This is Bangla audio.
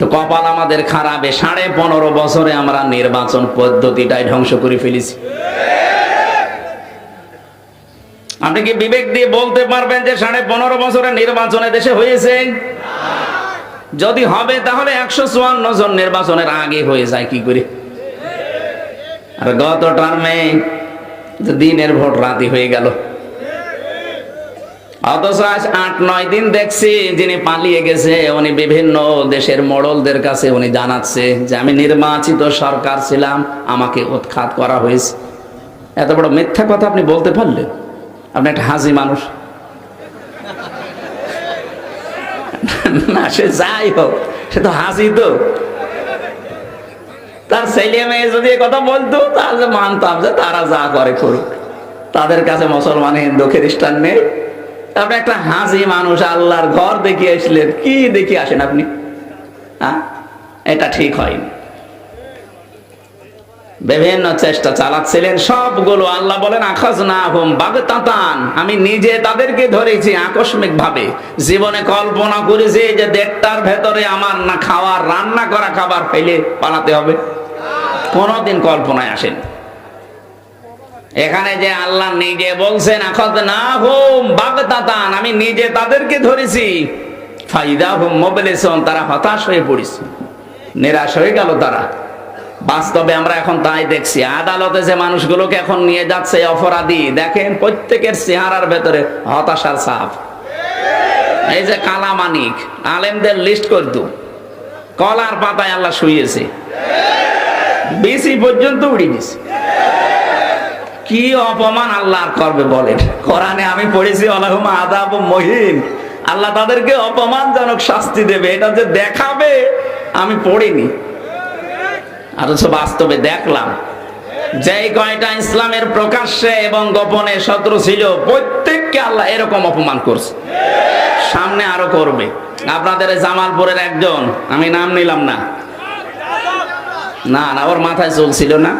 তো কপাল আমাদের খারাপ, 15.5 বছরে আমরা নির্বাচন পদ্ধতিটাই ধ্বংস করে ফেলেছি। আপনি কি বিবেক দিয়ে বলতে পারবেন যে 15.5 বছরে নির্বাচনে দেশে হয়েছে? যদি হবে তাহলে 154 জন নির্বাচনের আগে হয়ে যায় কি করে? আর গত টার্মে দিনের ভোট রাতে হয়ে গেল। অথচ আজ 8-9 দিন দেখছি যিনি পালিয়ে গেছে উনি বিভিন্ন দেশের মোড়লদের কাছে উনি জানাচ্ছে যে আমি নির্বাচিত সরকার ছিলাম, আমাকে উৎখাত করা হয়েছে। এত বড় মিথ্যা কথা আপনি বলতে পারলেন? আপনি একটা হাজি মানুষ না, সে যাই হোক, সে তো হাজি। তো তার ছেলে মেয়ে যদি কথা বলতো তাহলে মানতাম যে তারা যা করে করুক, তাদের কাছে মুসলমান হিন্দু খ্রিস্টান নেই। আপনি একটা হাজি মানুষ, আল্লাহর ঘর দেখিয়ে আসলেন, কি দেখিয়ে আসেন আপনি? হ্যাঁ, এটা ঠিক হয়নি। বিভিন্ন চেষ্টা চালাচ্ছিলেন, সবগুলো আল্লাহ বলেন আখাযনাহুম বাগতাতান, আমি নিজে তাদেরকে ধরেছি আকস্মিক ভাবে। জীবনে কল্পনা করেছি যে 1.5টার ভেতরে আমার না খাওয়ার রান্না করা খাবার ফেলে পালাতে হবে, কোনদিন কল্পনায় আসেন। এখানে যে আল্লাহ নিজে বলছেন আখাযনাহুম বাগতাতান, আমি নিজে তাদেরকে ধরেছি, ফাইদাহুম মুবলিসুন, তারা হতাশ হয়ে পড়েছে, নিরাশ হয়ে গেল তারা। বাস্তবে আমরা এখন তাই দেখছি। আদালতে যে মানুষগুলোকে এখন নিয়ে যাচ্ছে অপরাধী, দেখেন প্রত্যেকের চেহারার ভেতরে হতাশার ছাপ। এই যে কালামানিক আলেমদের লিস্ট করতো, কলার পাতায় আল্লাহ শুয়েছে, বিসি পর্যন্ত উড়ে গেছে। কি অপমান আল্লাহ করবে বলেন? কোরআনে আমি পড়েছি আল্লাহুম্মা আযাবুম মুহিন, আল্লাহ তাদেরকে অপমানজনক শাস্তি দেবে, এটা যে দেখাবে আমি পড়িনি। অথচ বাস্তবে দেখলাম যে কয়টা ইসলামের প্রকাশ্যে এবং গোপনে শত্রু ছিল প্রত্যেককে আল্লাহ এরকম অপমান করছে, সামনে আরো করবে। আপনাদের জামালপুরের একজন, আমি নাম নিলাম না, না ওর মাথায় চলছিল না।